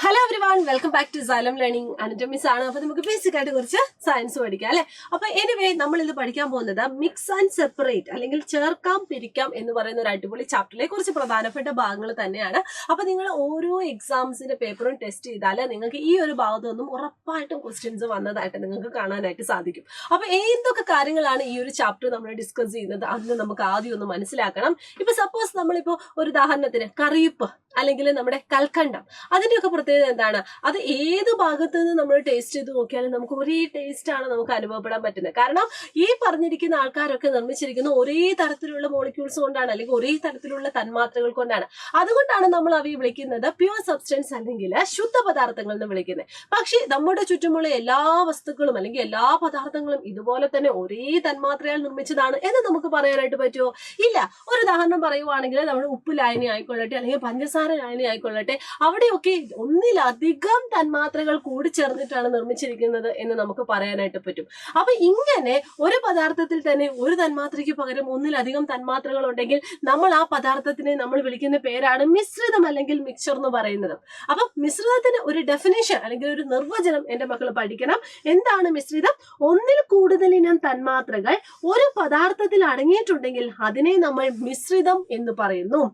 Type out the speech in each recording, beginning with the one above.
Hello everyone, welcome back to Xylem learning. Anatomics ആണ്. അപ്പൊ നമുക്ക് ബേസിക് ആയിട്ട് കുറച്ച് സയൻസ് പഠിക്കാം അല്ലെ. അപ്പൊ എനിവേ നമ്മൾ ഇത് പഠിക്കാൻ പോകുന്നത് മിക്സ് ആൻഡ് സെപ്പറേറ്റ് അല്ലെങ്കിൽ ചേർക്കാം പിരിക്കാം എന്ന് പറയുന്ന ഒരു അടിപൊളി ചാപ്റ്ററിലെ കുറച്ച് പ്രധാനപ്പെട്ട ഭാഗങ്ങൾ തന്നെയാണ്. അപ്പൊ നിങ്ങൾ ഓരോ എക്സാംസിന്റെ പേപ്പറും ടെസ്റ്റ് ചെയ്താൽ നിങ്ങൾക്ക് ഈ ഒരു ഭാഗത്തൊന്നും ഉറപ്പായിട്ടും ക്വസ്റ്റ്യൻസ് വന്നതായിട്ട് നിങ്ങൾക്ക് കാണാനായിട്ട് സാധിക്കും. അപ്പൊ എന്തൊക്കെ കാര്യങ്ങളാണ് ഈ ഒരു ചാപ്റ്റർ നമ്മൾ ഡിസ്കസ് ചെയ്യുന്നത് അന്ന് നമുക്ക് ആദ്യം ഒന്ന് മനസ്സിലാക്കണം. ഇപ്പൊ സപ്പോസ് നമ്മളിപ്പോ ഒരു ഉദാഹരണത്തിന് കറിയിപ്പ് അല്ലെങ്കിൽ നമ്മുടെ കൽക്കണ്ടം, അതിന്റെയൊക്കെ പ്രത്യേകത എന്താണ്? അത് ഏത് ഭാഗത്ത് നിന്ന് നമ്മൾ ടേസ്റ്റ് ചെയ്ത് നോക്കിയാലും നമുക്ക് ഒരേ ടേസ്റ്റ് ആണ് നമുക്ക് അനുഭവപ്പെടാൻ പറ്റുന്നത്. കാരണം ഈ പറഞ്ഞിരിക്കുന്ന ആൾക്കാരൊക്കെ നിർമ്മിച്ചിരിക്കുന്ന ഒരേ തരത്തിലുള്ള മോളിക്യൂൾസ് കൊണ്ടാണ്, അല്ലെങ്കിൽ ഒരേ തരത്തിലുള്ള തന്മാത്രകൾ കൊണ്ടാണ്. അതുകൊണ്ടാണ് നമ്മൾ അവയെ വിളിക്കുന്നത് പ്യുവർ സബ്സ്റ്റൻസ് അല്ലെങ്കിൽ ശുദ്ധ പദാർത്ഥങ്ങൾ എന്ന് വിളിക്കുന്നത്. പക്ഷേ നമ്മുടെ ചുറ്റുമുള്ള എല്ലാ വസ്തുക്കളും അല്ലെങ്കിൽ എല്ലാ പദാർത്ഥങ്ങളും ഇതുപോലെ തന്നെ ഒരേ തന്മാത്രയാൽ നിർമ്മിച്ചതാണ് എന്ന് നമുക്ക് പറയാനായിട്ട് പറ്റുമോ? ഇല്ല. ഒരു ഉദാഹരണം പറയുവാണെങ്കിൽ നമ്മൾ ഉപ്പ് ലായനി ആയിക്കൊള്ളട്ടെ അല്ലെങ്കിൽ പഞ്ചസാര ലായനി ആയിക്കൊള്ളട്ടെ, അവിടെയൊക്കെ ഒന്നിലധികം തന്മാത്രകൾ കൂടി ചേർന്നിട്ടാണ് നിർമ്മിച്ചിരിക്കുന്നത് എന്ന് നമുക്ക് പറയാനായിട്ട് പറ്റും. അപ്പൊ ഇങ്ങനെ ഒരു പദാർത്ഥത്തിൽ തന്നെ ഒരു തന്മാത്രയ്ക്ക് പകരം ഒന്നിലധികം തന്മാത്രകൾ ഉണ്ടെങ്കിൽ നമ്മൾ ആ പദാർത്ഥത്തിനെ നമ്മൾ വിളിക്കുന്ന പേരാണ് മിശ്രിതം അല്ലെങ്കിൽ മിക്സ്ചർ എന്ന് പറയുന്നത്. അപ്പൊ മിശ്രിതത്തിന് ഒരു ഡെഫിനേഷൻ അല്ലെങ്കിൽ ഒരു നിർവചനം എന്റെ മക്കൾ പഠിക്കണം. എന്താണ് മിശ്രിതം? ഒന്നിൽ കൂടുതൽ ഇനം തന്മാത്രകൾ ഒരു പദാർത്ഥത്തിൽ അടങ്ങിയിട്ടുണ്ടെങ്കിൽ അതിനെ നമ്മൾ മിശ്രിതം എന്ന് പറയുന്നു.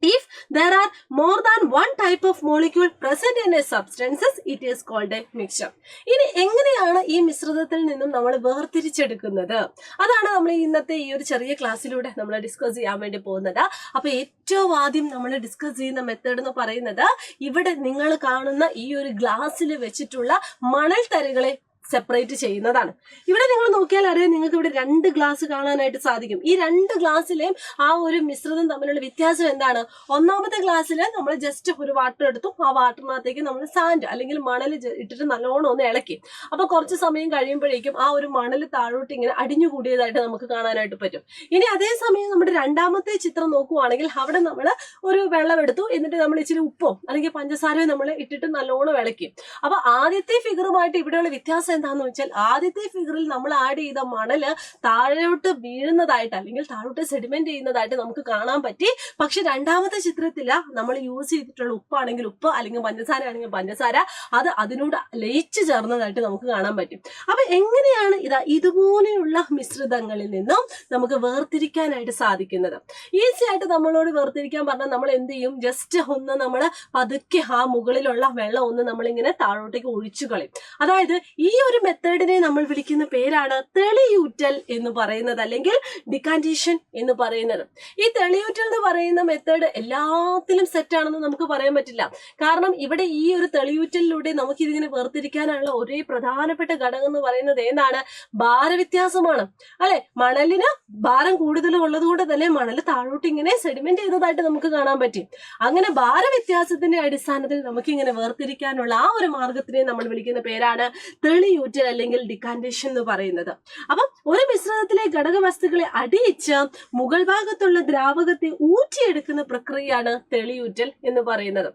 If there are more than one type of molecule present in a substances, it is called a mixture. ഇനി എങ്ങനെയാണ് ഈ മിശ്രിതത്തിൽ നിന്നും നമ്മൾ വേർതിരിച്ചെടുക്കുന്നത്? അതാണ് നമ്മൾ ഇന്നത്തെ ഈ ഒരു ചെറിയ ക്ലാസ്സിലൂടെ നമ്മൾ ഡിസ്കസ് ചെയ്യാൻ വേണ്ടി പോകുന്നത്. അപ്പൊ ഏറ്റവും ആദ്യം നമ്മൾ ഡിസ്കസ് ചെയ്യുന്ന മെത്തേഡ് എന്ന് പറയുന്നത് ഇവിടെ നിങ്ങൾ കാണുന്ന ഈ ഒരു ഗ്ലാസ്സിൽ വെച്ചിട്ടുള്ള മണൽ തരികളെ സെപ്പറേറ്റ് ചെയ്യുന്നതാണ്. ഇവിടെ നിങ്ങൾ നോക്കിയാൽ അറിയാം, നിങ്ങൾക്ക് ഇവിടെ 2 ഗ്ലാസ് കാണാനായിട്ട് സാധിക്കും. ഈ 2 ഗ്ലാസ്സിലെയും ആ ഒരു മിശ്രിതം തമ്മിലുള്ള വ്യത്യാസം എന്താണ്? ഒന്നാമത്തെ ഗ്ലാസ്സിൽ നമ്മൾ ജസ്റ്റ് ഒരു വാട്ടർ എടുത്തു, ആ വാട്ടറിനകത്തേക്ക് നമ്മൾ സാൻഡ് അല്ലെങ്കിൽ മണൽ ഇട്ടിട്ട് നല്ലോണം ഒന്ന് ഇളക്കി. അപ്പൊ കുറച്ച് സമയം കഴിയുമ്പോഴേക്കും ആ ഒരു മണൽ താഴോട്ട് ഇങ്ങനെ അടിഞ്ഞുകൂടിയതായിട്ട് നമുക്ക് കാണാനായിട്ട് പറ്റും. ഇനി അതേ സമയം നമ്മുടെ രണ്ടാമത്തെ ചിത്രം നോക്കുവാണെങ്കിൽ അവിടെ നമ്മൾ ഒരു വെള്ളം എടുത്തു, എന്നിട്ട് നമ്മൾ ഇച്ചിരി ഉപ്പോ അല്ലെങ്കിൽ പഞ്ചസാരയോ നമ്മൾ ഇട്ടിട്ട് നല്ലോണം ഇളക്കി. അപ്പൊ ആദ്യത്തെ ഫിഗറുമായിട്ട് ഇവിടെയുള്ള വ്യത്യാസം എന്താന്ന് വെച്ചാൽ ആദ്യത്തെ ഫിഗറിൽ നമ്മൾ ആഡ് ചെയ്ത മണല് താഴോട്ട് വീഴുന്നതായിട്ട് അല്ലെങ്കിൽ താഴോട്ട് സെഡിമെന്റ് ചെയ്യുന്നതായിട്ട് നമുക്ക് കാണാൻ പറ്റി. പക്ഷെ രണ്ടാമത്തെ ചിത്രത്തില് നമ്മൾ യൂസ് ചെയ്തിട്ടുള്ള ഉപ്പാണെങ്കിൽ ഉപ്പ് അല്ലെങ്കിൽ പഞ്ചസാര ആണെങ്കിൽ പഞ്ചസാര അത് അതിനോട് ലയിച്ചു ചേർന്നതായിട്ട് നമുക്ക് കാണാൻ പറ്റും. അപ്പൊ എങ്ങനെയാണ് ഇതുപോലെയുള്ള മിശ്രിതങ്ങളിൽ നിന്നും നമുക്ക് വേർതിരിക്കാനായിട്ട് സാധിക്കുന്നത്? ഈസി ആയിട്ട് നമ്മളോട് വേർതിരിക്കാൻ പറഞ്ഞാൽ നമ്മൾ എന്ത് ചെയ്യും? ജസ്റ്റ് ഒന്ന് നമ്മൾ പതുക്കെ ആ മുകളിലുള്ള വെള്ളം ഒന്ന് നമ്മളിങ്ങനെ താഴോട്ടേക്ക് ഒഴിച്ചു കളയും. അതായത് ഈ ഒരു മെത്തേഡിനെ നമ്മൾ വിളിക്കുന്ന പേരാണ് തെളിയൂറ്റൽ എന്ന് പറയുന്നത് അല്ലെങ്കിൽ ഡിക്കാന്റേഷൻ എന്ന് പറയുന്നത്. ഈ തെളിയൂറ്റൽ എന്ന് പറയുന്ന മെത്തേഡ് എല്ലാത്തിലും സെറ്റ് ആണെന്ന് നമുക്ക് പറയാൻ പറ്റില്ല. കാരണം ഇവിടെ ഈ ഒരു തെളിയൂറ്റലിലൂടെ നമുക്ക് ഇതിങ്ങനെ വേർതിരിക്കാനുള്ള ഒരേ പ്രധാനപ്പെട്ട ഘടകം എന്ന് പറയുന്നത് ഏതാണ്? ഭാരവ്യത്യാസമാണ് അല്ലെ. മണലിന് ഭാരം കൂടുതലും ഉള്ളത് കൊണ്ട് തന്നെ മണൽ താഴോട്ട് ഇങ്ങനെ സെഡിമെന്റ് ചെയ്തതായിട്ട് നമുക്ക് കാണാൻ പറ്റും. അങ്ങനെ ഭാരവ്യത്യാസത്തിന്റെ അടിസ്ഥാനത്തിൽ നമുക്ക് ഇങ്ങനെ വേർതിരിക്കാനുള്ള ആ ഒരു മാർഗത്തിനെ നമ്മൾ വിളിക്കുന്ന പേരാണ് തെളിയൂറ്റൽ അല്ലെങ്കിൽ ഡിക്കാന്റേഷൻ എന്ന് പറയുന്നത്. അപ്പം ഒരു മിശ്രിതത്തിലെ ഘടകവസ്തുക്കളെ അടിയിച്ച് മുകൾ ഭാഗത്തുള്ള ദ്രാവകത്തെ ഊറ്റിയെടുക്കുന്ന പ്രക്രിയയാണ് തെളിയൂറ്റൽ എന്ന് പറയുന്നത്.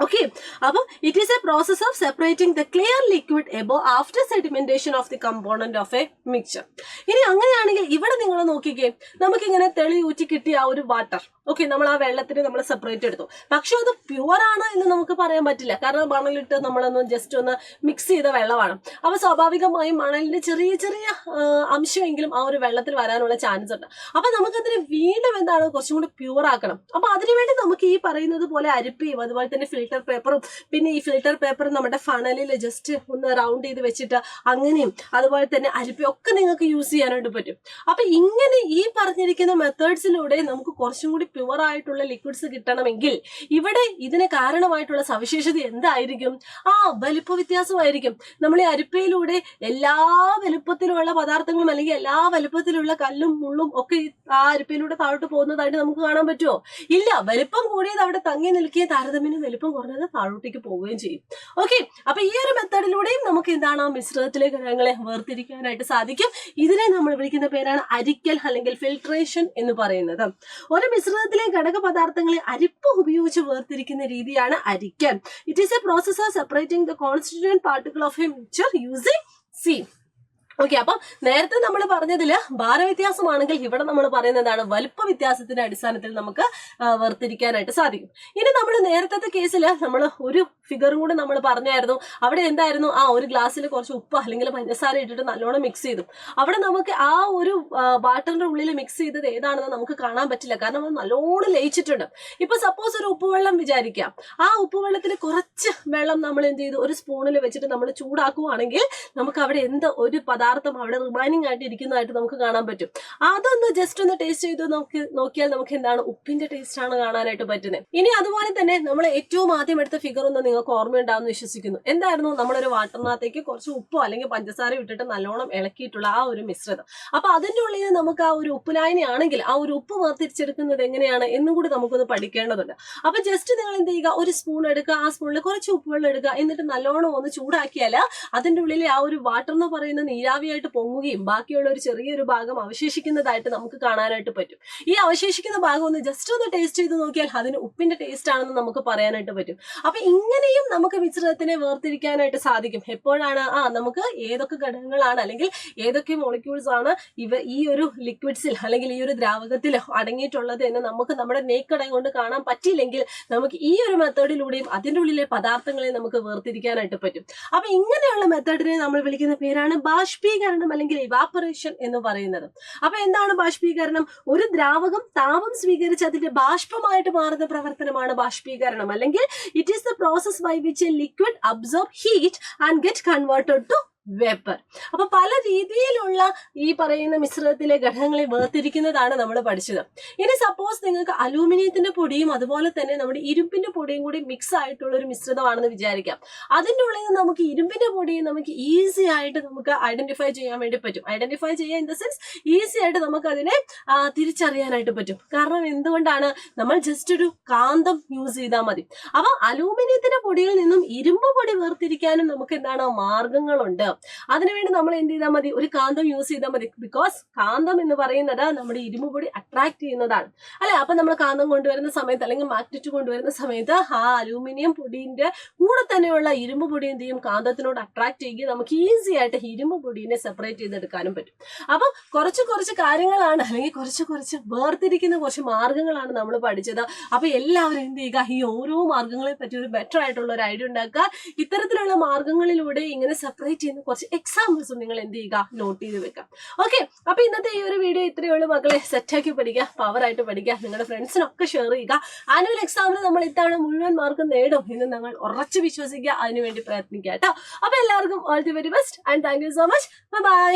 ഓക്കെ, അപ്പൊ it is A process of separating the clear liquid above after sedimentation of the component of A mixture. ഇനി അങ്ങനെയാണെങ്കിൽ ഇവിടെ നിങ്ങൾ നോക്കിക്കേ, നമുക്കിങ്ങനെ തെളി ഊറ്റി കിട്ടിയ ആ ഒരു വാട്ടർ, ഓക്കെ, നമ്മൾ ആ വെള്ളത്തിന് നമ്മൾ സെപ്പറേറ്റ് എടുത്തു. പക്ഷെ അത് പ്യുവർ ആണ് എന്ന് നമുക്ക് പറയാൻ പറ്റില്ല. കാരണം മണലിട്ട് നമ്മളൊന്ന് ജസ്റ്റ് ഒന്ന് മിക്സ് ചെയ്ത വെള്ളമാണ്. അപ്പൊ സ്വാഭാവികമായും മണലിന്റെ ചെറിയ ചെറിയ അംശമെങ്കിലും ആ ഒരു വെള്ളത്തിൽ വരാനുള്ള ചാൻസ് ഉണ്ട്. അപ്പൊ നമുക്കതിന് വീണ്ടും എന്താണ് കുറച്ചും കൂടി പ്യുവർ ആക്കണം. അപ്പൊ അതിനുവേണ്ടി നമുക്ക് ഈ പറയുന്നത് പോലെ അരിപ്പയും അതുപോലെ തന്നെ ഫിൽറ്റർ പേപ്പറും, പിന്നെ ഈ ഫിൽറ്റർ പേപ്പർ നമ്മുടെ ഫണലിൽ ജസ്റ്റ് ഒന്ന് റൗണ്ട് ചെയ്ത് വെച്ചിട്ട് അങ്ങനെയും അതുപോലെ തന്നെ അരിപ്പയും ഒക്കെ നിങ്ങൾക്ക് യൂസ് ചെയ്യാനായിട്ട് പറ്റും. അപ്പൊ ഇങ്ങനെ ഈ പറഞ്ഞിരിക്കുന്ന മെത്തേഡ്സിലൂടെ നമുക്ക് കുറച്ചും കൂടി പ്യുവർ ആയിട്ടുള്ള ലിക്വിഡ്സ് കിട്ടണമെങ്കിൽ ഇവിടെ ഇതിന് കാരണമായിട്ടുള്ള സവിശേഷത എന്തായിരിക്കും? വലിപ്പ വ്യത്യാസമായിരിക്കും. നമ്മൾ ഈ അരിപ്പയിലൂടെ എല്ലാ വലുപ്പത്തിലുള്ള പദാർത്ഥങ്ങളും അല്ലെങ്കിൽ എല്ലാ വലുപ്പത്തിലുള്ള കല്ലും മുള്ളും ഒക്കെ ആ അരിപ്പയിലൂടെ താഴോട്ട് പോകുന്നതായിട്ട് നമുക്ക് കാണാൻ പറ്റുമോ? ഇല്ല. വലിപ്പം കൂടിയത് അവിടെ തങ്ങി നിൽക്കുകയും താരതമ്യം വലിപ്പം കുറഞ്ഞത് താഴോട്ടേക്ക് പോവുകയും ചെയ്യും. ഓക്കെ, അപ്പൊ ഈ ഒരു മെത്തേഡിലൂടെയും നമുക്ക് എന്താണ് ആ മിശ്രിതത്തിലെ ഘടകങ്ങളെ വേർതിരിക്കാനായിട്ട് സാധിക്കും. ഇതിനെ നമ്മൾ വിളിക്കുന്ന പേരാണ് അരിക്കൽ അല്ലെങ്കിൽ ഫിൽട്രേഷൻ എന്ന് പറയുന്നത്. ഒരു മിശ്രിതത്തിലെ ഘടക പദാർത്ഥങ്ങളെ അരിപ്പ് ഉപയോഗിച്ച് വേർതിരിക്കുന്ന രീതിയാണ് Arikkal. It is A process of separating the constituent particle of A mixture using okay, അപ്പം നേരത്തെ നമ്മൾ പറഞ്ഞതില് ഭാരവ്യത്യാസമാണെങ്കിൽ ഇവിടെ നമ്മൾ പറയുന്നതാണ് വലുപ്പ വ്യത്യാസത്തിന്റെ അടിസ്ഥാനത്തിൽ നമുക്ക് വേർതിരിക്കാനായിട്ട് സാധിക്കും. ഇനി നമ്മൾ നേരത്തെ കേസിൽ നമ്മൾ ഒരു ഫിഗറും കൂടെ നമ്മൾ പറഞ്ഞായിരുന്നു. അവിടെ എന്തായിരുന്നു, ഒരു ഗ്ലാസ്സിൽ കുറച്ച് ഉപ്പ് അല്ലെങ്കിൽ പഞ്ചസാര ഇട്ടിട്ട് നല്ലോണം മിക്സ് ചെയ്തു. അവിടെ നമുക്ക് ആ ഒരു വാട്ടറിന്റെ ഉള്ളിൽ മിക്സ് ചെയ്തത് ഏതാണെന്ന് നമുക്ക് കാണാൻ പറ്റില്ല, കാരണം അത് നല്ലോണം ലയിച്ചിട്ടുണ്ട്. ഇപ്പൊ സപ്പോസ് ഒരു ഉപ്പുവെള്ളം വിചാരിക്കാം, ആ ഉപ്പുവെള്ളത്തിൽ കുറച്ച് വെള്ളം നമ്മൾ എന്ത് ചെയ്തു, ഒരു സ്പൂണിൽ വെച്ചിട്ട് നമ്മൾ ചൂടാക്കുവാണെങ്കിൽ നമുക്ക് അവിടെ ഒരു പദാർത്ഥം അവിടെ റിമൈനിങ് ആയിട്ട് ഇരിക്കുന്നതായിട്ട് നമുക്ക് കാണാൻ പറ്റും. അതൊന്ന് ജസ്റ്റ് ഒന്ന് ടേസ്റ്റ് ചെയ്ത് നോക്കിയാൽ നമുക്ക് എന്താണ്, ഉപ്പിന്റെ ടേസ്റ്റ് ആണ് കാണാനായിട്ട് പറ്റുന്നത്. ഇനി അതുപോലെ തന്നെ നമ്മൾ ഏറ്റവും ആദ്യം എടുത്ത ഫിഗർ ഒന്ന് നിങ്ങൾക്ക് ഓർമ്മയുണ്ടാവുമെന്ന് വിശ്വസിക്കുന്നു. എന്തായിരുന്നു, നമ്മളൊരു വാട്ടറിനകത്തേക്ക് കുറച്ച് ഉപ്പോ അല്ലെങ്കിൽ പഞ്ചസാര ഇട്ടിട്ട് നല്ലോണം ഇളക്കിയിട്ടുള്ള ആ ഒരു മിശ്രിതം. അപ്പൊ അതിന്റെ ഉള്ളിൽ നമുക്ക് ആ ഒരു ഉപ്പ് ലായനി ആണെങ്കിൽ ആ ഒരു ഉപ്പ് വേർതിരിച്ചെടുക്കുന്നത് എങ്ങനെയാണ് എന്നും കൂടി നമുക്കൊന്ന് പഠിക്കേണ്ടതുണ്ട്. അപ്പൊ ജസ്റ്റ് നിങ്ങൾ എന്ത് ചെയ്യുക, ഒരു സ്പൂൺ എടുക്കുക, ആ സ്പൂണിൽ കുറച്ച് ഉപ്പുവെള്ളം എടുക്കുക, എന്നിട്ട് നല്ലോണം ഒന്ന് ചൂടാക്കിയാൽ അതിന്റെ ഉള്ളിൽ ആ ഒരു വാട്ടർ എന്ന് പറയുന്ന നീരാവിയായിട്ട് പൊങ്ങുകയും ബാക്കിയുള്ള ഒരു ചെറിയൊരു ഭാഗം അവശേഷിക്കുന്നതായിട്ട് നമുക്ക് കാണാനായിട്ട് പറ്റും. ഈ അവശേഷിക്കുന്ന ഭാഗം ഒന്ന് ജസ്റ്റ് ഒന്ന് ടേസ്റ്റ് ചെയ്ത് നോക്കിയാൽ അതിന് ഉപ്പിന്റെ ടേസ്റ്റ് ആണെന്ന് നമുക്ക് പറയാനായിട്ട് പറ്റും. അപ്പൊ ഇങ്ങനെയും നമുക്ക് മിശ്രിതത്തിനെ വേർതിരിക്കാനായിട്ട് സാധിക്കും. എപ്പോഴാണ് നമുക്ക് ഏതൊക്കെ ഘടകങ്ങളാണ് അല്ലെങ്കിൽ ഏതൊക്കെ മോളിക്യൂൾസ് ആണ് ഈ ഒരു ലിക്വിഡ്സിൽ അല്ലെങ്കിൽ ഈ ഒരു ദ്രാവകത്തിൽ അടങ്ങിയിട്ടുള്ളത് എന്ന് നമുക്ക് നമ്മുടെ നേക്കഡ് ഐ കൊണ്ട് കാണാൻ പറ്റിയില്ലെങ്കിൽ നമുക്ക് ഈ ഒരു മെത്തേഡിലൂടെയും അതിൻ്റെ ഉള്ളിലെ പദാർത്ഥങ്ങളെ നമുക്ക് വേർതിരിക്കാനായിട്ട് പറ്റും. അപ്പൊ ഇങ്ങനെയുള്ള മെത്തേഡിനെ നമ്മൾ വിളിക്കുന്ന പേരാണ് ബാഷ്പീകരണം അല്ലെങ്കിൽ ഇവാപ്പറേഷൻ എന്ന് പറയുന്നത്. അപ്പൊ എന്താണ് ബാഷ്പീകരണം? ഒരു ദ്രാവകം താപം സ്വീകരിച്ച് അതിന്റെ ബാഷ്പമായിട്ട് മാറുന്ന പ്രവർത്തനമാണ് ബാഷ്പീകരണം, അല്ലെങ്കിൽ it is the process by which a liquid absorb heat and get converted to vapour. അപ്പൊ പല രീതിയിലുള്ള ഈ പറയുന്ന മിശ്രിതത്തിലെ ഘടകങ്ങളെ വേർതിരിക്കുന്നതാണ് നമ്മൾ പഠിച്ചത്. ഇനി സപ്പോസ് നിങ്ങൾക്ക് അലൂമിനിയത്തിന്റെ പൊടിയും അതുപോലെ തന്നെ നമ്മുടെ ഇരുമ്പിന്റെ പൊടിയും കൂടി മിക്സ് ആയിട്ടുള്ള ഒരു മിശ്രിതമാണെന്ന് വിചാരിക്കാം. അതിൻ്റെ ഉള്ളിൽ നിന്ന് നമുക്ക് ഇരുമ്പിന്റെ പൊടിയും നമുക്ക് ഈസി ആയിട്ട് നമുക്ക് ഐഡന്റിഫൈ ചെയ്യാൻ വേണ്ടി പറ്റും. ഐഡന്റിഫൈ ചെയ്യാൻ ഇൻ ദ സെൻസ് ഈസി ആയിട്ട് നമുക്ക് അതിനെ തിരിച്ചറിയാനായിട്ട് പറ്റും. കാരണം എന്തുകൊണ്ടാണ്, നമ്മൾ ജസ്റ്റ് ഒരു കാന്തം യൂസ് ചെയ്താൽ മതി. അപ്പൊ അലൂമിനിയത്തിന്റെ പൊടിയിൽ നിന്നും ഇരുമ്പ് പൊടി വേർതിരിക്കാനും നമുക്ക് എന്താണ് മാർഗങ്ങളുണ്ട്. അതിനുവേണ്ടി നമ്മൾ എന്ത് ചെയ്താൽ മതി, ഒരു കാന്തം യൂസ് ചെയ്താൽ മതി. ബിക്കോസ് കാന്തം എന്ന് പറയുന്നത് നമ്മുടെ ഇരുമ്പ് പൊടി അട്രാക്ട് ചെയ്യുന്നതാണ് അല്ലെ. അപ്പൊ നമ്മൾ കാന്തം കൊണ്ടുവരുന്ന സമയത്ത് അല്ലെങ്കിൽ മാഗ്നറ്റ് കൊണ്ടുവരുന്ന സമയത്ത് ആ അലൂമിനിയം പൊടിന്റെ കൂടെ തന്നെയുള്ള ഇരുമ്പ് പൊടി എന്ത് ചെയ്യും, കാന്തത്തിനോട് അട്രാക്ട് ചെയ്യുകയും നമുക്ക് ഈസി ആയിട്ട് ഇരുമ്പ് പൊടിയെ സെപ്പറേറ്റ് ചെയ്തെടുക്കാനും പറ്റും. അപ്പൊ കുറച്ച് കാര്യങ്ങളാണ് അല്ലെങ്കിൽ കുറച്ച് വേർതിരിക്കുന്ന കുറച്ച് മാർഗങ്ങളാണ് നമ്മൾ പഠിച്ചത്. അപ്പൊ എല്ലാവരും എന്ത് ചെയ്യുക, ഈ ഓരോ മാർഗങ്ങളെ പറ്റി ഒരു ബെറ്റർ ആയിട്ടുള്ള ഒരു ഐഡിയ ഉണ്ടാക്കുക. ഇത്തരത്തിലുള്ള മാർഗങ്ങളിലൂടെ ഇങ്ങനെ സെപ്പറേറ്റ് ചെയ്യുന്ന കുറച്ച് എക്സാമ്പിൾസും നിങ്ങൾ എന്ത് ചെയ്യുക, നോട്ട് ചെയ്ത് വെക്കാം. ഓക്കെ, അപ്പൊ ഇന്നത്തെ ഈ ഒരു വീഡിയോ ഇത്രയേ ഉള്ളൂ മക്കളെ. സെറ്റാക്കി പഠിക്കുക, പവറായിട്ട് പഠിക്കുക, നിങ്ങളുടെ ഫ്രണ്ട്സിനൊക്കെ ഷെയർ ചെയ്യുക. ആനുവൽ എക്സാമിന് നമ്മൾ ഇത്തവണ മുഴുവൻ മാർക്ക് നേടും എന്ന് നിങ്ങൾ ഉറച്ചു വിശ്വസിക്കുക, അതിനുവേണ്ടി പ്രയത്നിക്കുക കേട്ടോ. അപ്പൊ എല്ലാവർക്കും all the very best and thank you so much. By.